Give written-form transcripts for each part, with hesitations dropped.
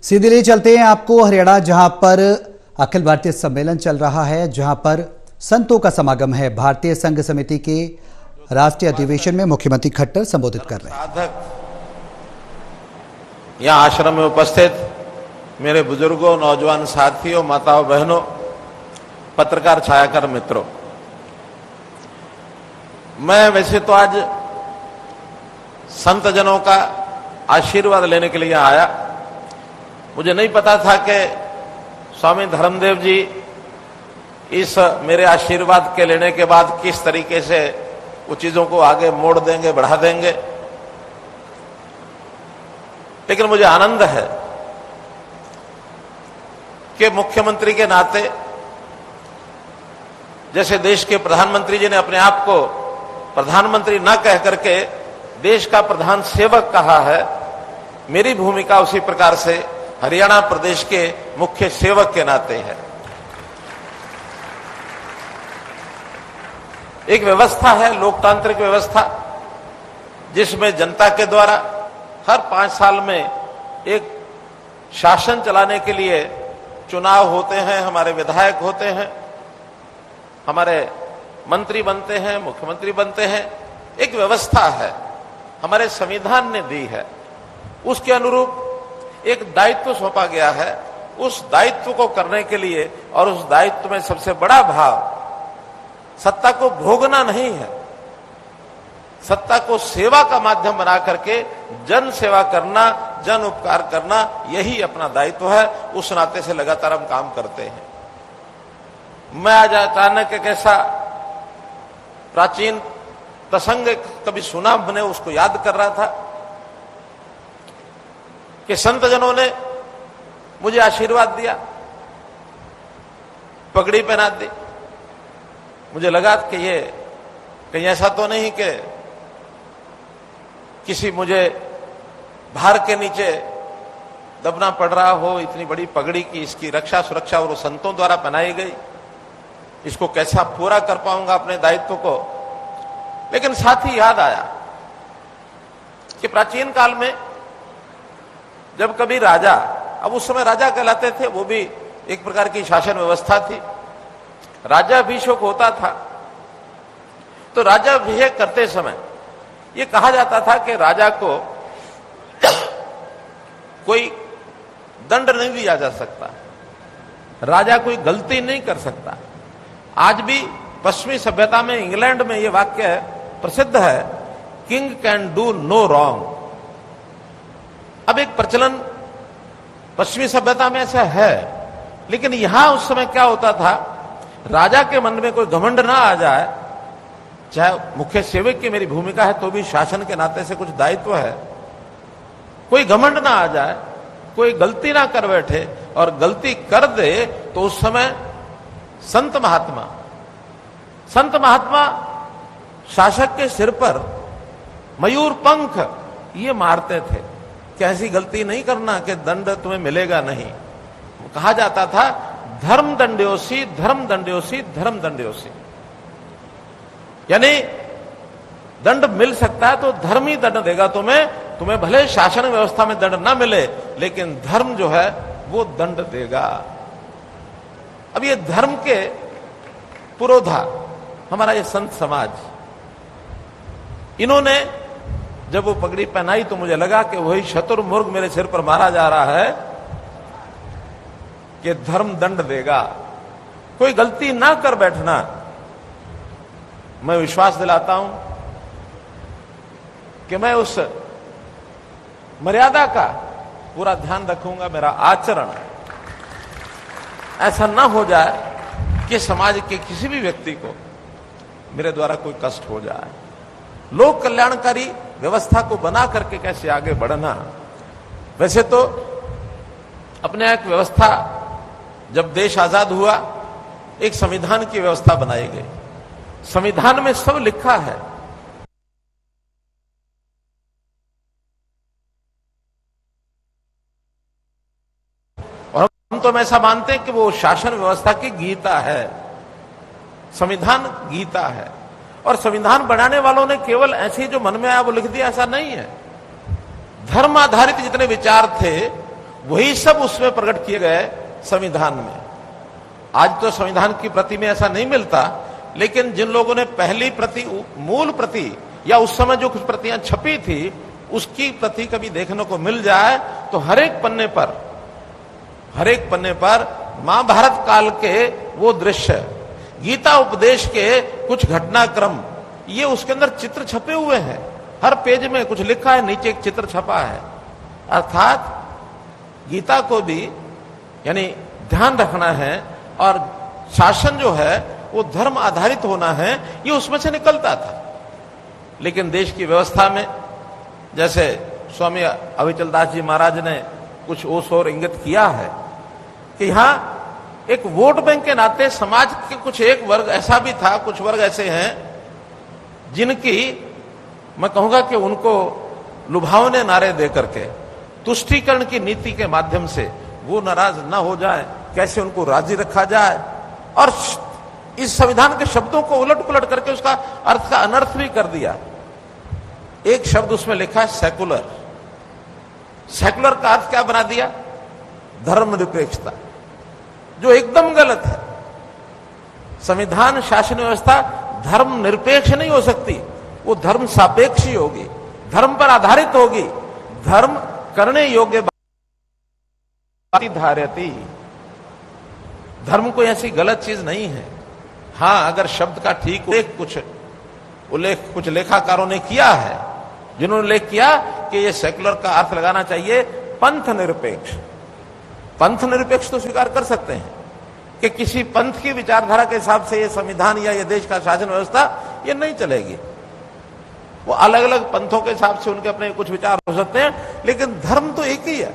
सीधे ले चलते हैं आपको हरियाणा, जहां पर अखिल भारतीय सम्मेलन चल रहा है, जहां पर संतों का समागम है। भारतीय संघ समिति के राष्ट्रीय अधिवेशन में मुख्यमंत्री खट्टर संबोधित कर रहे हैं। साधक यहाँ आश्रम में उपस्थित मेरे बुजुर्गों, नौजवान साथियों, माताओं, बहनों, पत्रकार छायाकर मित्रों, मैं वैसे तो आज संत जनों का आशीर्वाद लेने के लिए आया। मुझे नहीं पता था कि स्वामी धर्मदेव जी इस मेरे आशीर्वाद के लेने के बाद किस तरीके से वो चीजों को आगे मोड़ देंगे, बढ़ा देंगे। लेकिन मुझे आनंद है कि मुख्यमंत्री के नाते, जैसे देश के प्रधानमंत्री जी ने अपने आप को प्रधानमंत्री न कह करके देश का प्रधान सेवक कहा है, मेरी भूमिका उसी प्रकार से हरियाणा प्रदेश के मुख्य सेवक के नाते है। एक व्यवस्था है, लोकतांत्रिक व्यवस्था, जिसमें जनता के द्वारा हर 5 साल में एक शासन चलाने के लिए चुनाव होते हैं, हमारे विधायक होते हैं, हमारे मंत्री बनते हैं, मुख्यमंत्री बनते हैं। एक व्यवस्था है, हमारे संविधान ने दी है। उसके अनुरूप एक दायित्व सौंपा गया है। उस दायित्व को करने के लिए, और उस दायित्व में सबसे बड़ा भाव सत्ता को भोगना नहीं है, सत्ता को सेवा का माध्यम बना करके जन सेवा करना, जन उपकार करना, यही अपना दायित्व है। उस नाते से लगातार हम काम करते हैं। मैं आज अचानक एक ऐसा प्राचीन प्रसंग कभी सुना, मैंने उसको याद कर रहा था कि संत जनों ने मुझे आशीर्वाद दिया, पगड़ी पहना दी। मुझे लगा कि ये कहीं ऐसा तो नहीं कि किसी मुझे भार के नीचे दबना पड़ रहा हो। इतनी बड़ी पगड़ी की, इसकी रक्षा सुरक्षा और संतों द्वारा पहनाई गई, इसको कैसा पूरा कर पाऊंगा अपने दायित्व को। लेकिन साथ ही याद आया कि प्राचीन काल में जब कभी राजा, अब उस समय राजा कहलाते थे, वो भी एक प्रकार की शासन व्यवस्था थी, राज्याभिषेक होता था, तो राज्याभिषेक करते समय ये कहा जाता था कि राजा को कोई दंड नहीं दिया जा सकता, राजा कोई गलती नहीं कर सकता। आज भी पश्चिमी सभ्यता में, इंग्लैंड में ये वाक्य प्रसिद्ध है, king can do no wrong. अब एक प्रचलन पश्चिमी सभ्यता में ऐसा है, लेकिन यहां उस समय क्या होता था, राजा के मन में कोई घमंड ना आ जाए, चाहे मुख्य सेवक की मेरी भूमिका है तो भी शासन के नाते से कुछ दायित्व है, कोई घमंड ना आ जाए, कोई गलती ना कर बैठे, और गलती कर दे तो उस समय संत महात्मा शासक के सिर पर मयूर पंख ये मारते थे कि ऐसी गलती नहीं करना कि दंड तुम्हें मिलेगा नहीं। कहा जाता था धर्म दंड्योसी, धर्म दंड्योसी, धर्म दंड्योसी, यानी दंड मिल सकता है तो धर्म ही दंड देगा तुम्हें भले शासन व्यवस्था में दंड ना मिले, लेकिन धर्म जो है वो दंड देगा। अब ये धर्म के पुरोधा हमारा ये संत समाज, इन्होंने जब वो पगड़ी पहनाई तो मुझे लगा कि वही शतुर्मुर्ग मेरे सिर पर मारा जा रहा है कि धर्म दंड देगा, कोई गलती ना कर बैठना। मैं विश्वास दिलाता हूं कि मैं उस मर्यादा का पूरा ध्यान रखूंगा। मेरा आचरण ऐसा ना हो जाए कि समाज के किसी भी व्यक्ति को मेरे द्वारा कोई कष्ट हो जाए। लोक कल्याणकारी व्यवस्था को बना करके कैसे आगे बढ़ना। वैसे तो अपने एक व्यवस्था, जब देश आजाद हुआ, एक संविधान की व्यवस्था बनाई गई। संविधान में सब लिखा है, और हम तो ऐसा मानते हैं कि वो शासन व्यवस्था की गीता है, संविधान गीता है। और संविधान बनाने वालों ने केवल ऐसे ही जो मन में आया वो लिख दिया, ऐसा नहीं है। धर्म आधारित जितने विचार थे वही सब उसमें प्रकट किए गए संविधान में। आज तो संविधान की प्रति में ऐसा नहीं मिलता, लेकिन जिन लोगों ने पहली प्रति, मूल प्रति या उस समय जो कुछ प्रतियां छपी थी उसकी प्रति कभी देखने को मिल जाए तो हर एक पन्ने पर महाभारत काल के वो दृश्य, गीता उपदेश के कुछ घटनाक्रम, ये उसके अंदर चित्र छपे हुए हैं। हर पेज में कुछ लिखा है, नीचे एक चित्र छपा है। अर्थात गीता को भी यानी ध्यान रखना है और शासन जो है वो धर्म आधारित होना है, ये उसमें से निकलता था। लेकिन देश की व्यवस्था में जैसे स्वामी अविचल दास जी महाराज ने कुछ ओस और इंगित किया है कि यहां एक वोट बैंक के नाते समाज के कुछ एक वर्ग ऐसा भी था, कुछ वर्ग ऐसे हैं जिनकी मैं कहूंगा कि उनको लुभावने नारे दे करके तुष्टीकरण की नीति के माध्यम से वो नाराज ना हो जाए, कैसे उनको राजी रखा जाए, और इस संविधान के शब्दों को उलट पुलट करके उसका अर्थ का अनर्थ भी कर दिया। एक शब्द उसमें लिखा है सेकुलर। सेकुलर का अर्थ क्या बना दिया? धर्मनिरपेक्षता, जो एकदम गलत है। संविधान शासन व्यवस्था धर्म निरपेक्ष नहीं हो सकती, वो धर्म सापेक्ष ही होगी, धर्म पर आधारित होगी। धर्म करने योग्य धार्यति, धर्म कोई ऐसी गलत चीज नहीं है। हां, अगर शब्द का ठीक उल्लेख कुछ लेखाकारों ने किया है, जिन्होंने उल्लेख किया कि ये सेकुलर का अर्थ लगाना चाहिए पंथ निरपेक्ष। पंथ निरपेक्ष तो स्वीकार कर सकते हैं कि किसी पंथ की विचारधारा के हिसाब से ये संविधान या ये देश का शासन व्यवस्था ये नहीं चलेगी। वो अलग अलग पंथों के हिसाब से उनके अपने कुछ विचार हो सकते हैं, लेकिन धर्म तो एक ही है।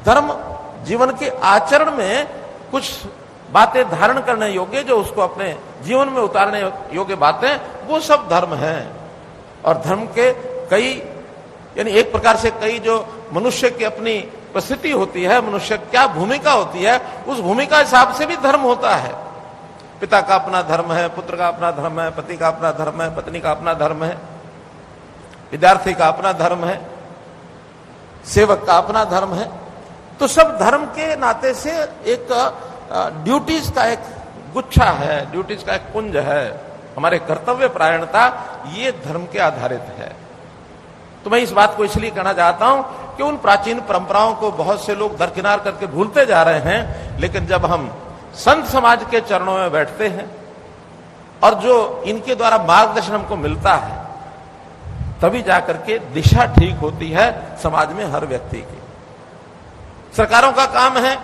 धर्म जीवन के आचरण में कुछ बातें धारण करने योग्य, जो उसको अपने जीवन में उतारने योग्य बातें, वो सब धर्म हैं। और धर्म के कई यानी एक प्रकार से कई जो मनुष्य की अपनी परिस्थिति होती है, मनुष्य क्या भूमिका होती है, उस भूमिका हिसाब से भी धर्म होता है। पिता का अपना धर्म है, पुत्र का अपना धर्म है, पति का अपना धर्म है, पत्नी का अपना धर्म है, विद्यार्थी का अपना धर्म है, सेवक का अपना धर्म है। तो सब धर्म के नाते से एक ड्यूटीज का एक गुच्छा है, ड्यूटीज का एक पुंज है। हमारे कर्तव्य परायणता ये धर्म के आधारित है। तो मैं इस बात को इसलिए कहना चाहता हूं कि उन प्राचीन परंपराओं को बहुत से लोग दरकिनार करके भूलते जा रहे हैं, लेकिन जब हम संत समाज के चरणों में बैठते हैं और जो इनके द्वारा मार्गदर्शन हमको मिलता है, तभी जाकर के दिशा ठीक होती है समाज में हर व्यक्ति की। सरकारों का काम है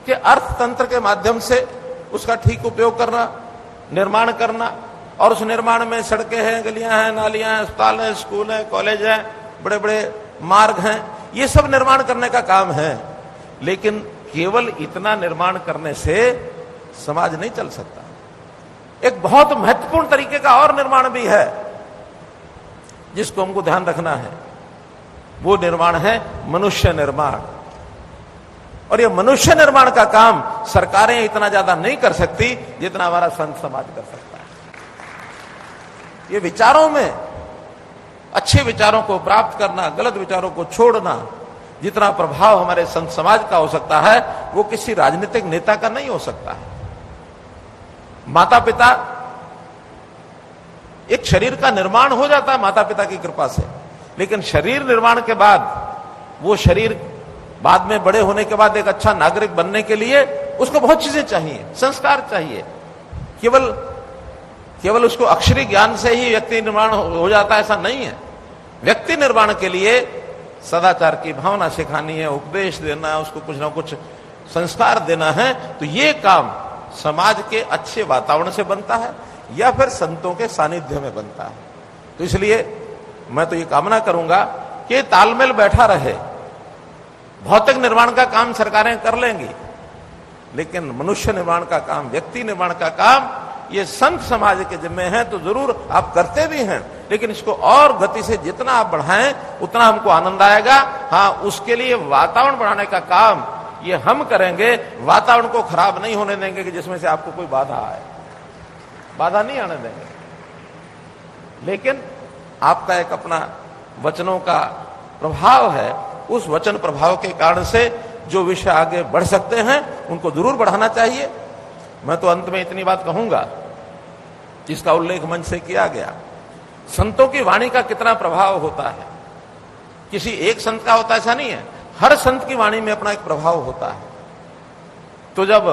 कि अर्थतंत्र के माध्यम से उसका ठीक उपयोग करना, निर्माण करना, और उस निर्माण में सड़कें हैं, गलियां हैं, नालियां हैं, अस्पताल हैं, स्कूल हैं, कॉलेज हैं, बड़े बड़े मार्ग हैं, ये सब निर्माण करने का काम है। लेकिन केवल इतना निर्माण करने से समाज नहीं चल सकता। एक बहुत महत्वपूर्ण तरीके का और निर्माण भी है जिसको हमको ध्यान रखना है। वो निर्माण है मनुष्य निर्माण। और ये मनुष्य निर्माण का काम सरकारें इतना ज्यादा नहीं कर सकती जितना हमारा संत समाज कर सकता है। ये विचारों में अच्छे विचारों को प्राप्त करना, गलत विचारों को छोड़ना, जितना प्रभाव हमारे संत समाज का हो सकता है वो किसी राजनीतिक नेता का नहीं हो सकता है। माता पिता, एक शरीर का निर्माण हो जाता है माता पिता की कृपा से, लेकिन शरीर निर्माण के बाद वो शरीर बाद में बड़े होने के बाद एक अच्छा नागरिक बनने के लिए उसको बहुत चीजें चाहिए, संस्कार चाहिए। केवल उसको अक्षरी ज्ञान से ही व्यक्ति निर्माण हो जाता है ऐसा नहीं है। व्यक्ति निर्माण के लिए सदाचार की भावना सिखानी है, उपदेश देना है, उसको कुछ ना कुछ संस्कार देना है। तो ये काम समाज के अच्छे वातावरण से बनता है या फिर संतों के सानिध्य में बनता है। तो इसलिए मैं तो ये कामना करूंगा कि तालमेल बैठा रहे। भौतिक निर्माण का काम सरकारें कर लेंगी, लेकिन मनुष्य निर्माण का काम, व्यक्ति निर्माण का काम ये संत समाज के जिम्मे है। तो जरूर आप करते भी हैं, लेकिन इसको और गति से जितना आप बढ़ाएं उतना हमको आनंद आएगा। हाँ, उसके लिए वातावरण बढ़ाने का काम ये हम करेंगे। वातावरण को खराब नहीं होने देंगे कि जिसमें से आपको कोई बाधा आए, बाधा नहीं आने देंगे। लेकिन आपका एक अपना वचनों का प्रभाव है, उस वचन प्रभाव के कारण से जो विषय आगे बढ़ सकते हैं उनको जरूर बढ़ाना चाहिए। मैं तो अंत में इतनी बात कहूंगा, जिसका उल्लेख मंच से किया गया, संतों की वाणी का कितना प्रभाव होता है। किसी एक संत का होता है ऐसा नहीं है, हर संत की वाणी में अपना एक प्रभाव होता है। तो जब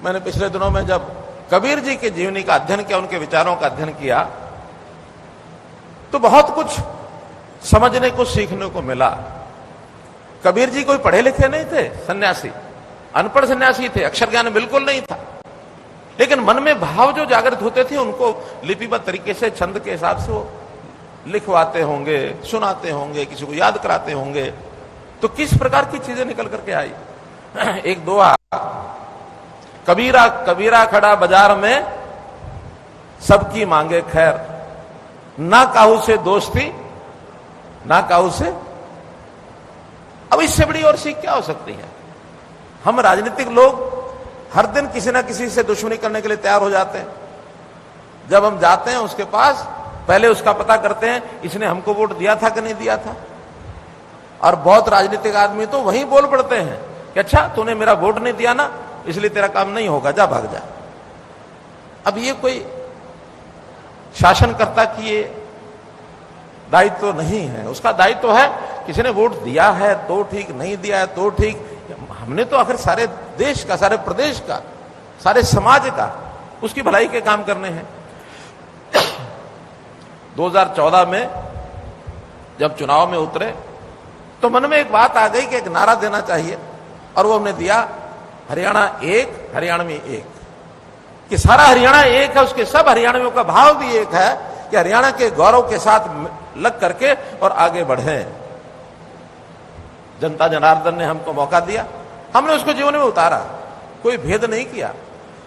मैंने पिछले दिनों में जब कबीर जी की जीवनी का अध्ययन किया, उनके विचारों का अध्ययन किया, तो बहुत कुछ समझने को सीखने को मिला। कबीर जी कोई पढ़े लिखे नहीं थे, सन्यासी, अनपढ़ सन्यासी थे, अक्षर ज्ञान बिल्कुल नहीं था, लेकिन मन में भाव जो जागृत होते थे उनको लिपिबद्ध तरीके से छंद के हिसाब से वो लिखवाते होंगे, सुनाते होंगे, किसी को याद कराते होंगे। तो किस प्रकार की चीजें निकल करके आई। एक दोहा, कबीरा कबीरा खड़ा बाजार में, सबकी मांगे खैर, ना काहू से दोस्ती ना काहू से। अब इससे बड़ी और सीख क्या हो सकती है। हम राजनीतिक लोग हर दिन किसी ना किसी से दुश्मनी करने के लिए तैयार हो जाते हैं। जब हम जाते हैं उसके पास, पहले उसका पता करते हैं इसने हमको वोट दिया था कि नहीं दिया था। और बहुत राजनीतिक आदमी तो वहीं बोल पड़ते हैं कि अच्छा तूने मेरा वोट नहीं दिया ना, इसलिए तेरा काम नहीं होगा, जा भाग जा। अब ये कोई शासनकर्ता की ये दायित्व तो नहीं है। उसका दायित्व तो है किसी ने वोट दिया है तो ठीक, नहीं दिया है तो ठीक। हमने तो आखिर सारे देश का, सारे प्रदेश का, सारे समाज का, उसकी भलाई के काम करने हैं। 2014 में जब चुनाव में उतरे तो मन में एक बात आ गई कि एक नारा देना चाहिए, और वो हमने दिया, हरियाणा एक, हरियाणा में एक। कि सारा हरियाणा एक है, उसके सब हरियाणवियों का भाव भी एक है कि हरियाणा के गौरव के साथ लग करके और आगे बढ़े। जनता जनार्दन ने हमको मौका दिया, हमने उसको जीवन में उतारा, कोई भेद नहीं किया।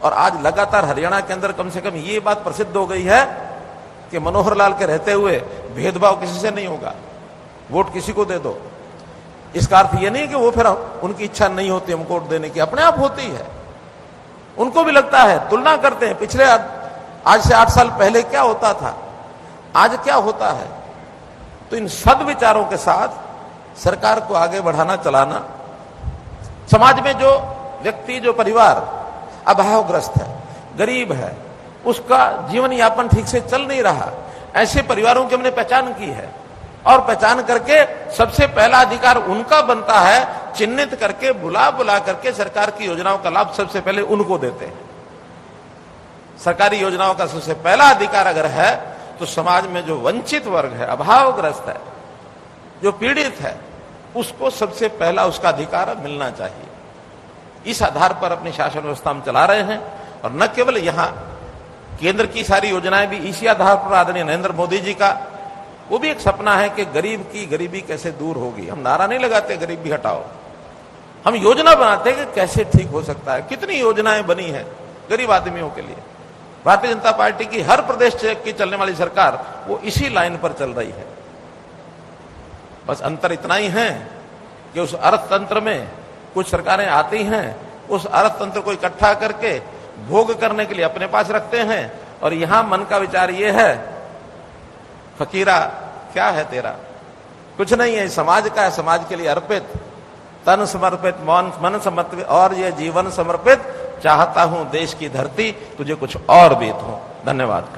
और आज लगातार हरियाणा के अंदर कम से कम ये बात प्रसिद्ध हो गई है कि मनोहर लाल के रहते हुए भेदभाव किसी से नहीं होगा, वोट किसी को दे दो। इसका अर्थ ये नहीं कि वो फिर उनकी इच्छा नहीं होती हमको वोट देने की, अपने आप होती है। उनको भी लगता है, तुलना करते हैं पिछले आज से 8 साल पहले क्या होता था, आज क्या होता है। तो इन सद्विचारों के साथ सरकार को आगे बढ़ाना, चलाना। समाज में जो व्यक्ति, जो परिवार अभावग्रस्त है, गरीब है, उसका जीवन यापन ठीक से चल नहीं रहा, ऐसे परिवारों की हमने पहचान की है। और पहचान करके सबसे पहला अधिकार उनका बनता है, चिन्हित करके बुला बुला करके सरकार की योजनाओं का लाभ सबसे पहले उनको देते हैं। सरकारी योजनाओं का सबसे पहला अधिकार अगर है तो समाज में जो वंचित वर्ग है, अभावग्रस्त है, जो पीड़ित है, उसको सबसे पहला उसका अधिकार मिलना चाहिए। इस आधार पर अपनी शासन व्यवस्था हम चला रहे हैं। और न केवल यहां केंद्र की सारी योजनाएं भी इसी आधार पर, आदरणीय नरेंद्र मोदी जी का वो भी एक सपना है कि गरीब की गरीबी कैसे दूर होगी। हम नारा नहीं लगाते गरीबी हटाओ, हम योजना बनाते हैं कि कैसे ठीक हो सकता है। कितनी योजनाएं बनी हैं गरीब आदमियों के लिए। भारतीय जनता पार्टी की हर प्रदेश की चलने वाली सरकार वो इसी लाइन पर चल रही है। बस अंतर इतना ही है कि उस अर्थतंत्र में कुछ सरकारें आती हैं, उस अर्थतंत्र को इकट्ठा करके भोग करने के लिए अपने पास रखते हैं, और यहां मन का विचार ये है, फकीरा क्या है तेरा, कुछ नहीं है, समाज का है, समाज के लिए अर्पित, तन समर्पित, मन समर्पित, और ये जीवन समर्पित, चाहता हूं देश की धरती तुझे कुछ और बीत हो। धन्यवाद।